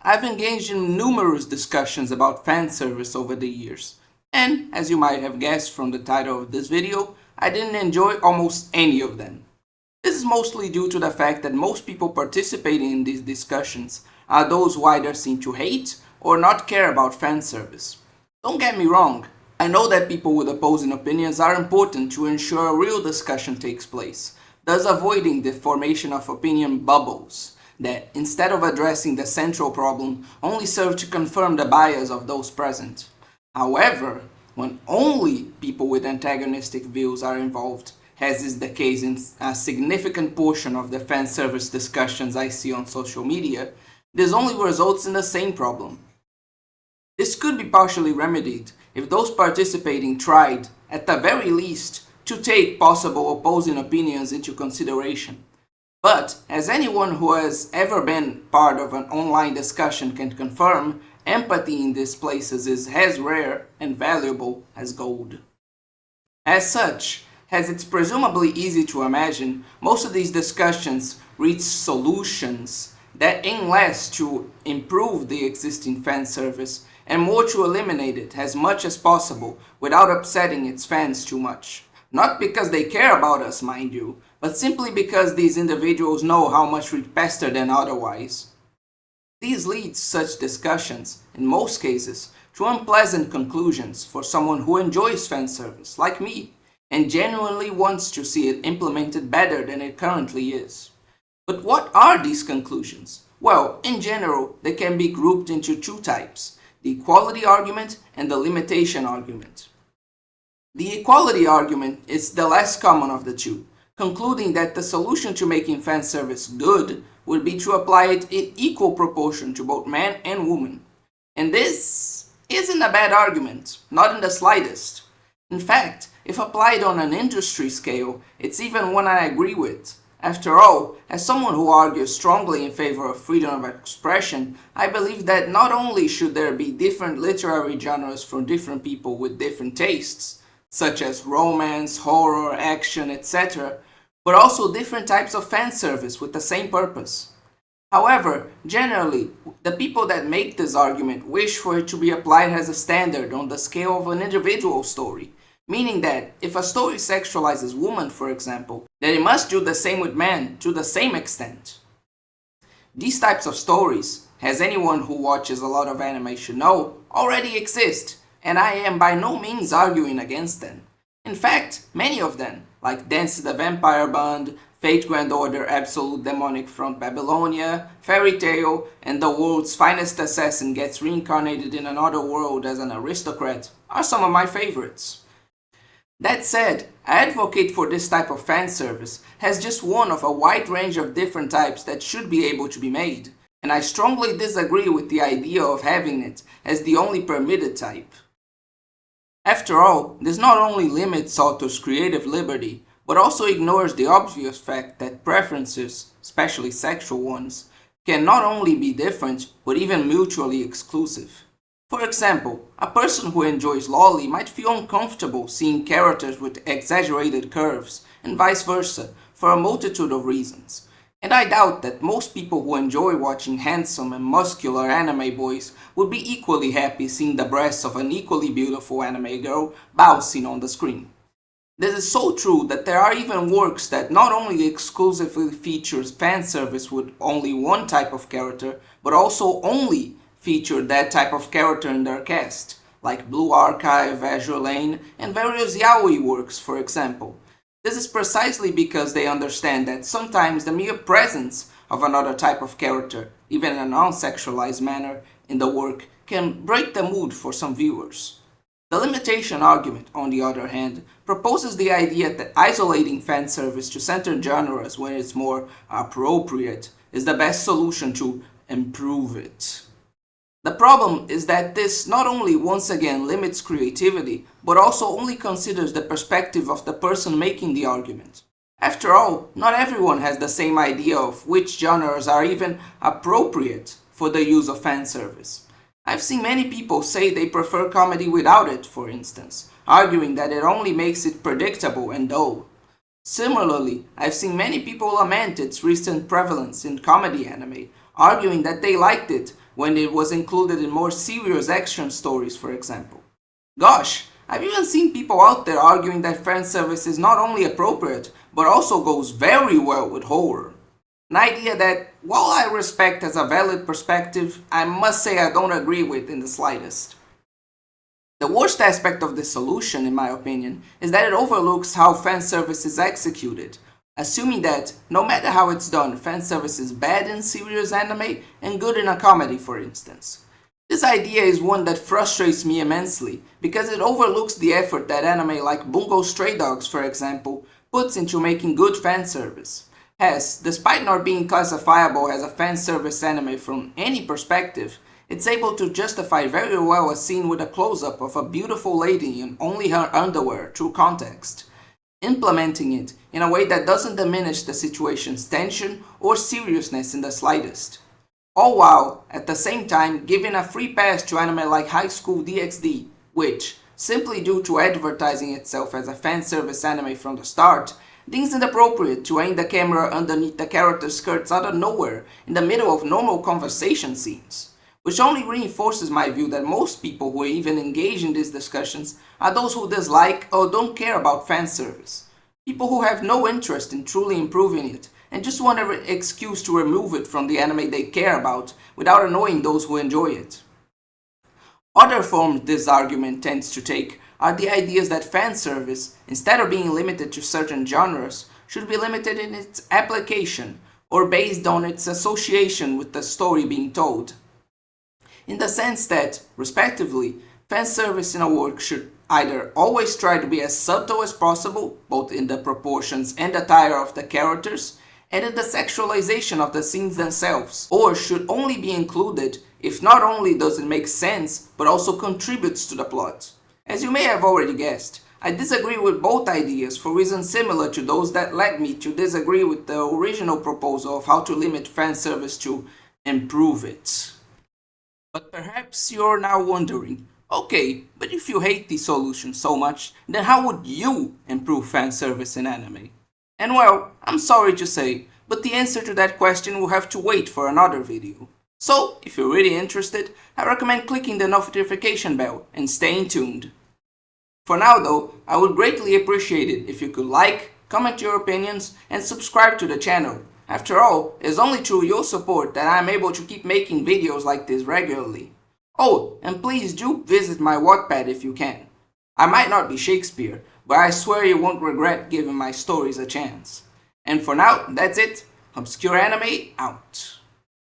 I've engaged in numerous discussions about fan service over the years, and as you might have guessed from the title of this video, I didn't enjoy almost any of them. This is mostly due to the fact that most people participating in these discussions are those who either seem to hate or not care about fan service. Don't get me wrong, I know that people with opposing opinions are important to ensure a real discussion takes place, thus avoiding the formation of opinion bubbles that, instead of addressing the central problem, only serve to confirm the bias of those present. However, when only people with antagonistic views are involved, as is the case in a significant portion of the fan service discussions I see on social media, this only results in the same problem. This could be partially remedied if those participating tried, at the very least, to take possible opposing opinions into consideration. But, as anyone who has ever been part of an online discussion can confirm, empathy in these places is as rare and valuable as gold. As such, as it's presumably easy to imagine, most of these discussions reach solutions that aim less to improve the existing fan service and more to eliminate it as much as possible without upsetting its fans too much. Not because they care about us, mind you, but simply because these individuals know how much we'd pester them otherwise. These lead such discussions, in most cases, to unpleasant conclusions for someone who enjoys fan service, like me, and genuinely wants to see it implemented better than it currently is. But what are these conclusions? Well, in general, they can be grouped into two types: the equality argument and the limitation argument. The equality argument is the less common of the two, concluding that the solution to making fan service good would be to apply it in equal proportion to both man and woman. And this isn't a bad argument, not in the slightest. In fact, if applied on an industry scale, it's even one I agree with. After all, as someone who argues strongly in favor of freedom of expression, I believe that not only should there be different literary genres for different people with different tastes, such as romance, horror, action, etc., but also different types of fan service with the same purpose. However, generally, the people that make this argument wish for it to be applied as a standard on the scale of an individual story, meaning that if a story sexualizes women, for example, then it must do the same with men to the same extent. These types of stories, as anyone who watches a lot of anime should know, already exist, and I am by no means arguing against them. In fact, many of them, like Dance the Vampire Band, Fate Grand Order Absolute Demonic from Babylonia, Fairy Tail, and The World's Finest Assassin Gets Reincarnated in Another World as an Aristocrat, are some of my favorites. That said, I advocate for this type of fan service as just one of a wide range of different types that should be able to be made, and I strongly disagree with the idea of having it as the only permitted type. After all, this not only limits authors' creative liberty, but also ignores the obvious fact that preferences, especially sexual ones, can not only be different, but even mutually exclusive. For example, a person who enjoys lolly might feel uncomfortable seeing characters with exaggerated curves, and vice versa, for a multitude of reasons. And I doubt that most people who enjoy watching handsome and muscular anime boys would be equally happy seeing the breasts of an equally beautiful anime girl bouncing on the screen. This is so true that there are even works that not only exclusively features fan service with only one type of character, but also only feature that type of character in their cast, like Blue Archive, Azure Lane, and various yaoi works, for example. This is precisely because they understand that sometimes the mere presence of another type of character, even in a non-sexualized manner, in the work can break the mood for some viewers. The limitation argument, on the other hand, proposes the idea that isolating fan service to certain genres when it's more appropriate is the best solution to improve it. The problem is that this not only once again limits creativity, but also only considers the perspective of the person making the argument. After all, not everyone has the same idea of which genres are even appropriate for the use of fan service. I've seen many people say they prefer comedy without it, for instance, arguing that it only makes it predictable and dull. Similarly, I've seen many people lament its recent prevalence in comedy anime, arguing that they liked it when it was included in more serious action stories, for example. Gosh, I've even seen people out there arguing that fanservice is not only appropriate, but also goes very well with horror. An idea that, while I respect as a valid perspective, I must say I don't agree with in the slightest. The worst aspect of this solution, in my opinion, is that it overlooks how fanservice is executed, assuming that, no matter how it's done, fanservice is bad in serious anime and good in a comedy, for instance. This idea is one that frustrates me immensely, because it overlooks the effort that anime like Bungo Stray Dogs, for example, puts into making good fanservice. Hence, despite not being classifiable as a fanservice anime from any perspective, it's able to justify very well a scene with a close-up of a beautiful lady in only her underwear through context, implementing it in a way that doesn't diminish the situation's tension or seriousness in the slightest. All while, at the same time, giving a free pass to anime like High School DxD, which, simply due to advertising itself as a fanservice anime from the start, deems it appropriate to aim the camera underneath the character's skirts out of nowhere in the middle of normal conversation scenes. Which only reinforces my view that most people who even engage in these discussions are those who dislike or don't care about fanservice. People who have no interest in truly improving it and just want an excuse to remove it from the anime they care about without annoying those who enjoy it. Other forms this argument tends to take are the ideas that fanservice, instead of being limited to certain genres, should be limited in its application or based on its association with the story being told. In the sense that, respectively, fanservice in a work should either always try to be as subtle as possible, both in the proportions and attire of the characters, and in the sexualization of the scenes themselves, or should only be included if not only does it make sense, but also contributes to the plot. As you may have already guessed, I disagree with both ideas for reasons similar to those that led me to disagree with the original proposal of how to limit fanservice to improve it. But perhaps you're now wondering, okay, but if you hate the solution so much, then how would you improve fanservice in anime? And well, I'm sorry to say, but the answer to that question will have to wait for another video. So, if you're really interested, I recommend clicking the notification bell and staying tuned. For now though, I would greatly appreciate it if you could like, comment your opinions, and subscribe to the channel. After all, it's only through your support that I am able to keep making videos like this regularly. Oh, and please do visit my Wattpad if you can. I might not be Shakespeare, but I swear you won't regret giving my stories a chance. And for now, that's it. Obscure Anime out.